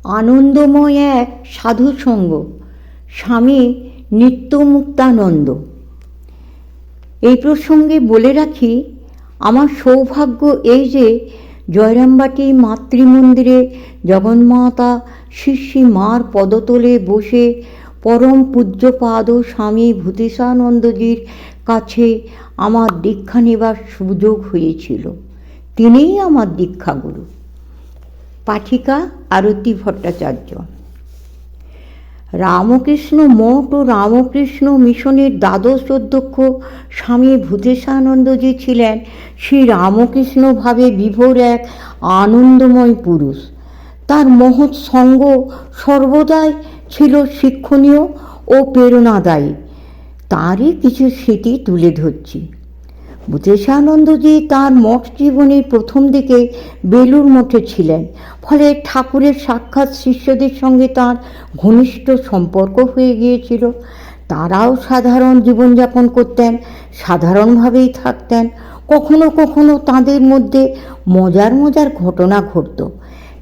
আনন্দময় এক সাধুসঙ্গ, স্বামী নিত্যমুক্তানন্দ। এই প্রসঙ্গে বলে রাখি, আমার সৌভাগ্য এই যে জয়রামবাটি মাতৃমন্দিরে জগন্মাতা শ্রী শ্রী মার পদতলে বসে পরম পূজ্যপাদ স্বামী ভূতেশানন্দজির কাছে আমার দীক্ষা নেবার সুযোগ হয়েছিল। তিনিই আমার দীক্ষাগুরু। পাঠিকা আরতি ভট্টাচার্য। রামকৃষ্ণ মঠ ও রামকৃষ্ণ মিশনের দ্বাদশ অধ্যক্ষ স্বামী ভূতেশানন্দজি ছিলেন শ্রী রামকৃষ্ণভাবে বিভোর এক আনন্দময় পুরুষ। তার মহৎ সঙ্গ সর্বদাই ছিল শিক্ষণীয় ও প্রেরণাদায়ী। তারই কিছু স্মৃতি তুলে ধরছি। ভূতেশানন্দজি তাঁর মঠ জীবনের প্রথম দিকে বেলুড় মঠে ছিলেন, ফলে ঠাকুরের সাক্ষাৎ শিষ্যদের সঙ্গে তাঁর ঘনিষ্ঠ সম্পর্ক হয়ে গিয়েছিল। তারাও সাধারণ জীবনযাপন করতেন, সাধারণভাবেই থাকতেন। কখনো কখনো তাঁদের মধ্যে মজার মজার ঘটনা ঘটত।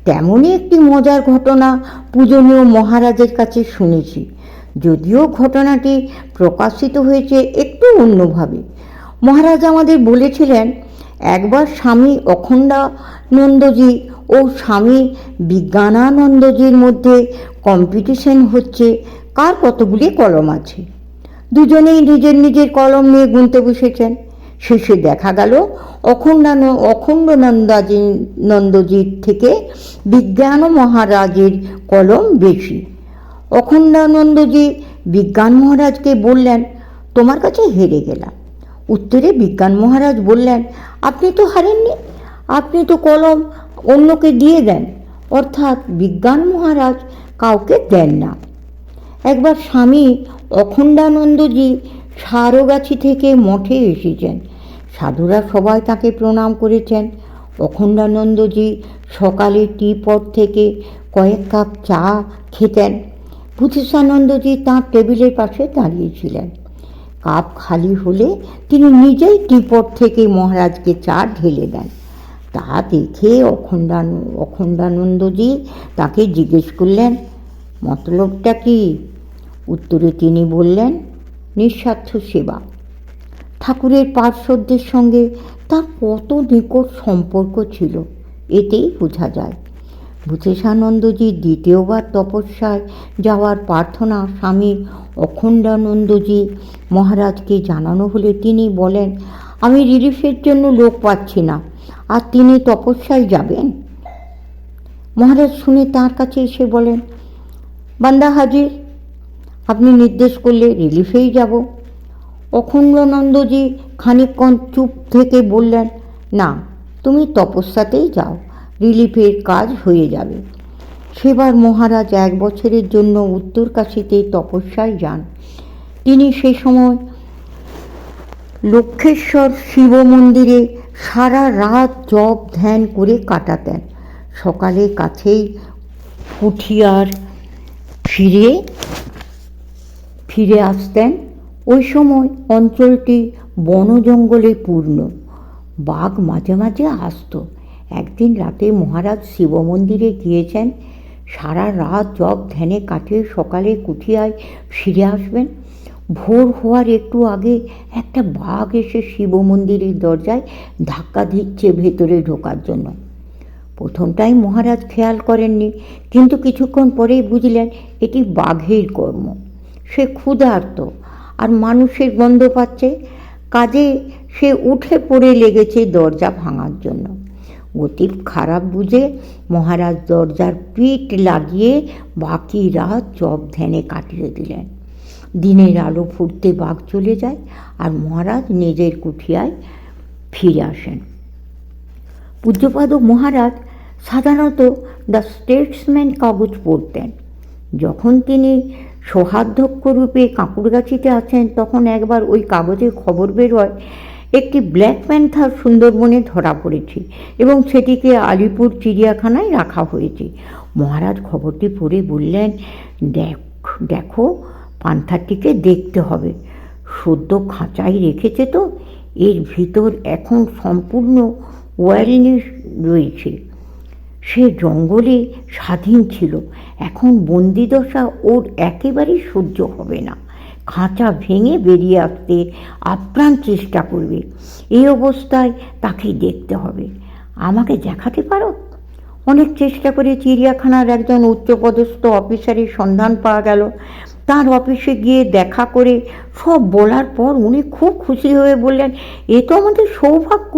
তেমনই একটি মজার ঘটনা পূজনীয় মহারাজের কাছে শুনেছি, যদিও ঘটনাটি প্রকাশিত হয়েছে একটু অন্যভাবে। মহারাজ আমাদের বলেছিলেন, একবার স্বামী অখণ্ডানন্দজি ও স্বামী বিজ্ঞানানন্দজির মধ্যে কম্পিটিশন হচ্ছে কার কতগুলি কলম আছে। দুজনেই নিজের নিজের কলম নিয়ে গুনতে বসেছেন। শেষে দেখা গেল অখণ্ডানন্দজির থেকে বিজ্ঞান মহারাজের কলম বেশি। অখণ্ডানন্দজি বিজ্ঞান মহারাজকে বললেন, তোমার কাছে হেরে গেলাম। উত্তরে বিজ্ঞান মহারাজ বললেন, আপনি তো হারেননি, আপনি তো কলম অন্যকে দিয়ে দেন। অর্থাৎ বিজ্ঞান মহারাজ কাউকে দেন না। একবার স্বামী অখণ্ডানন্দজি সারগাছি থেকে মঠে এসেছেন। সাধুরা সবাই তাকে প্রণাম করেছেন। অখণ্ডানন্দজি সকালে টি পট থেকে কয়েক কাপ চা খেতেন। ভূতেশানন্দজি তাঁর টেবিলের পাশে দাঁড়িয়েছিলেন। কাপ খালি হলে তিনি নিজেই টিপট থেকে মহারাজকে চা ঢেলে দেন। তা দেখে অখণ্ডানন্দজি তাকে জিজ্ঞেস করলেন, মতলবটা কি? উত্তরে তিনি বললেন, নিঃস্বার্থ সেবা। ঠাকুরের পার্শ্বদের সঙ্গে তার কত নিকট সম্পর্ক ছিল এতেই বোঝা যায়। ভূতেশানন্দজির দ্বিতীয়বার তপস্যায় যাওয়ার প্রার্থনা স্বামী অখণ্ডানন্দজি মহারাজকে জানানো হলে তিনি বলেন, আমি রিলিফের জন্য লোক পাচ্ছি না, আর তিনি তপস্যায় যাবেন? মহারাজ শুনে তাঁর কাছে এসে বলেন, বান্দা হাজির, আপনি নির্দেশ করলে রিলিফেই যাব। অখণ্ডানন্দজি খানিকক্ষণ চুপ থেকে বললেন, না, তুমি তপস্যাতেই যাও, রিলিফের কাজ হয়ে যাবে। সেবার মহারাজ 1 বছরের জন্য উত্তরকাশীতে তপস্যায় যান। তিনি সে সময় লক্ষেশ্বর শিব মন্দিরে সারা রাত জপ ধ্যান করে কাটাতেন। সকালে কাছেই কুঠিয়ার ফিরে আসতেন। ওই সময় অঞ্চলটি বন জঙ্গলে পূর্ণ। বাঘ মাঝে মাঝে আসত। একদিন রাতে মহারাজ শিব মন্দিরে গিয়েছেন। সারা রাত জপ ধ্যানে কাটিয়ে সকালে কুঠিয়ায় ফিরে আসবেন। ভোর হওয়ার একটু আগে একটা বাঘ এসে শিব মন্দিরের দরজায় ধাক্কা দিচ্ছে ভেতরে ঢোকার জন্য। প্রথমটাই মহারাজ খেয়াল করেননি, কিন্তু কিছুক্ষণ পরেই বুঝলেন এটি বাঘের কর্ম। সে ক্ষুধার্ত আর মানুষের গন্ধ পাচ্ছে, কাজে সে উঠে পড়ে লেগেছে দরজা ভাঙার জন্য। গতি খারাপ বুঝে মহারাজ দরজার পিঠ লাগিয়ে বাকি রাত জপ ধ্যানে কাটিয়ে দিলেন। দিনের আলো ফুটতে বাঘ চলে যায় আর মহারাজ নিজের কুঠিয়ায় ফিরে আসেন। পূজ্যপাদ মহারাজ সাধারণত দ্য স্টেটসম্যান কাগজ পড়তেন। যখন তিনি সহাধ্যক্ষ রূপে কাঁকুড়গাছিতে আছেন, তখন একবার ওই কাগজে খবর বেরোয় একটি ব্ল্যাক প্যান্থার সুন্দরবনে ধরা পড়েছে এবং সেটিকে আলিপুর চিড়িয়াখানায় রাখা হয়েছে। মহারাজ খবরটি পড়ে বললেন, দেখো, পান্থারটিকে দেখতে হবে। সদ্য খাঁচায় রেখেছে তো, এর ভিতর এখন সম্পূর্ণ ওয়েলনেস রয়েছে। সে জঙ্গলে স্বাধীন ছিল, এখন বন্দিদশা ওর একেবারেই সহ্য হবে না। খাঁচা ভেঙে বেরিয়ে আসতে আপ্রাণ চেষ্টা করবে। এই অবস্থায় তাকে দেখতে হবে। আমাকে দেখাতে পারো? অনেক চেষ্টা করে চিড়িয়াখানার একজন উচ্চপদস্থ অফিসারের সন্ধান পাওয়া গেল। তার অফিসে গিয়ে দেখা করে সব বলার পর উনি খুব খুশি হয়ে বললেন, এ তো আমাদের সৌভাগ্য।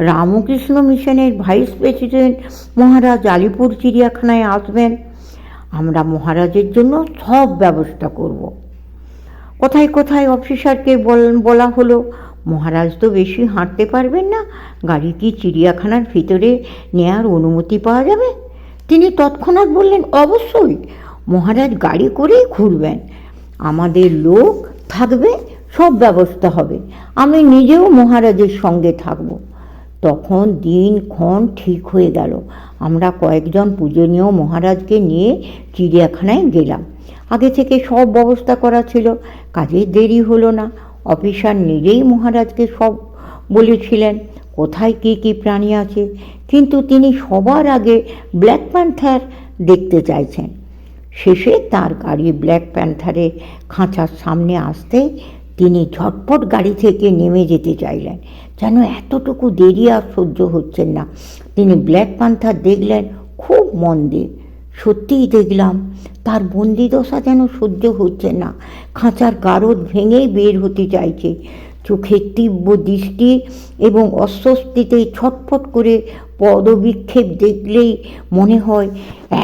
রামকৃষ্ণ মিশনের ভাইস প্রেসিডেন্ট মহারাজ আলিপুর চিড়িয়াখানায় আসবেন। আমরা মহারাজের জন্য সব ব্যবস্থা করব। কোথায় কোথায় অফিসারকে বলা হলো, মহারাজ তো বেশি হাঁটতে পারবেন না, গাড়ি কি চিড়িয়াখানার ভিতরে নেয়ার অনুমতি পাওয়া যাবে? তিনি তৎক্ষণাৎ বললেন, অবশ্যই, মহারাজ গাড়ি করেই ঘুরবেন, আমাদের লোক থাকবে, সব ব্যবস্থা হবে, আমি নিজেও মহারাজের সঙ্গে থাকব। তখন দিনক্ষণ ঠিক হয়ে গেল। আমরা কয়েকজন পূজনীয় মহারাজকে নিয়ে চিড়িয়াখানায় গেলাম। আগে থেকে সব ব্যবস্থা করা ছিল, কাজে দেরি হলো না। অফিসার নিজেই মহারাজকে সব বলেছিলেন কোথায় কী কী প্রাণী আছে, কিন্তু তিনি সবার আগে ব্ল্যাক প্যান্থার দেখতে চাইছেন। শেষে তার গাড়ি ব্ল্যাক প্যান্থারের খাঁচার সামনে আসতেই তিনি ঝটপট গাড়ি থেকে নেমে যেতে চাইলেন, যেন এতটুকু দেরি আর সহ্য হচ্ছেন না। তিনি ব্ল্যাক প্যান্থার দেখলেন খুব মন দিয়ে। সত্যিই দেখলাম তার বন্দিদশা যেন সহ্য হচ্ছে না, খাঁচার গারদ ভেঙেই বের হতে চাইছে। চোখের তীব্র দৃষ্টি এবং অস্বস্তিতে ছটফট করে পদবিক্ষেপ দেখলেই মনে হয়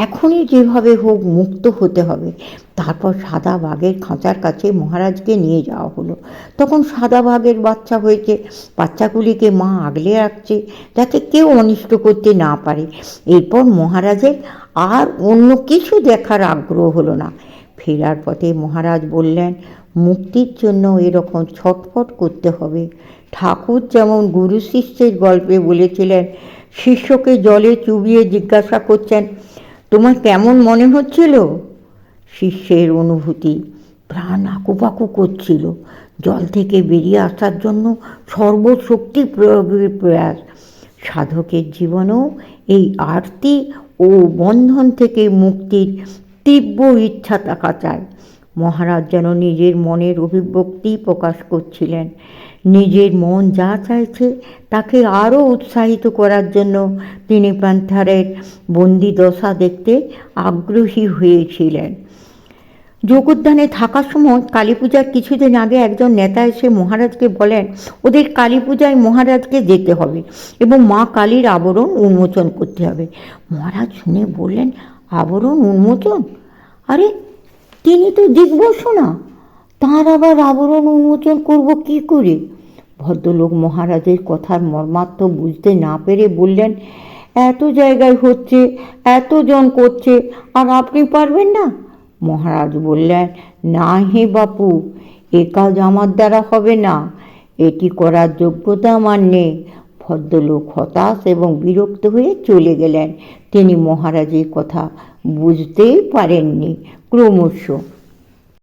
এখনই যেভাবে হোক মুক্ত হতে হবে। তারপর সাদা বাঘের খাঁচার কাছে মহারাজকে নিয়ে যাওয়া হলো। তখন সাদা বাঘের বাচ্চা হয়েছে, বাচ্চাগুলিকে মা আগলে রাখছে যাতে কেউ অনিষ্ট করতে না পারে। এরপর মহারাজের আর অন্য কিছু দেখার আগ্রহ হলো না। ফেরার পথে মহারাজ বললেন, মুক্তির জন্য এরকম ছটফট করতে হবে। ঠাকুর যেমন গুরু শিষ্যের গল্পে বলেছিলেন, শিষ্যকে জলে চুবিয়ে জিজ্ঞাসা করছেন, তোমার কেমন মনে হচ্ছিল? শিষ্যের অনুভূতি, প্রাণ আকুপাকু করছিল, জল থেকে বেরিয়ে আসার জন্য সর্বশক্তি প্রয়োগের প্রয়াস। সাধকের জীবনেও এই আরতি ও বন্ধন থেকে মুক্তির তীব্র ইচ্ছা থাকা চায়। মহারাজ যেন নিজের মনের অভিব্যক্তি প্রকাশ করছিলেন। নিজের মন যা চাইছে তাকে আরও উৎসাহিত করার জন্য তিনি প্যান্থারের বন্দি দশা দেখতে আগ্রহী হয়েছিলেন। যোগোদ্যানে থাকার সময় কালী পূজার কিছুদিন আগে একজন নেতা এসে মহারাজকে বলেন, ওদের কালী পূজায় মহারাজকে যেতে হবে এবং মা কালীর আবরণ উন্মোচন করতে হবে। মহারাজ শুনে বললেন, আবরণ উন্মোচন? আরে, তিনি তো দিগ্বসনা, তাঁর আবার আবরণ উন্মোচন করব কি করে? ভদ্রলোক মহারাজের কথার মর্মার্থ বুঝতে না পেরে বললেন, এত জায়গায় হচ্ছে, এতজন করছে, আর আপনি পারবেন না? মহারাজ বললেন, না হে বাপু, এ কাজ আমার দ্বারা হবে না, এটি করার যোগ্যতা আমার নেই। ভদ্রলোক হতাশ এবং বিরক্ত হয়ে চলে গেলেন। তিনি মহারাজের কথা বুঝতেই পারেননি। ক্রমশ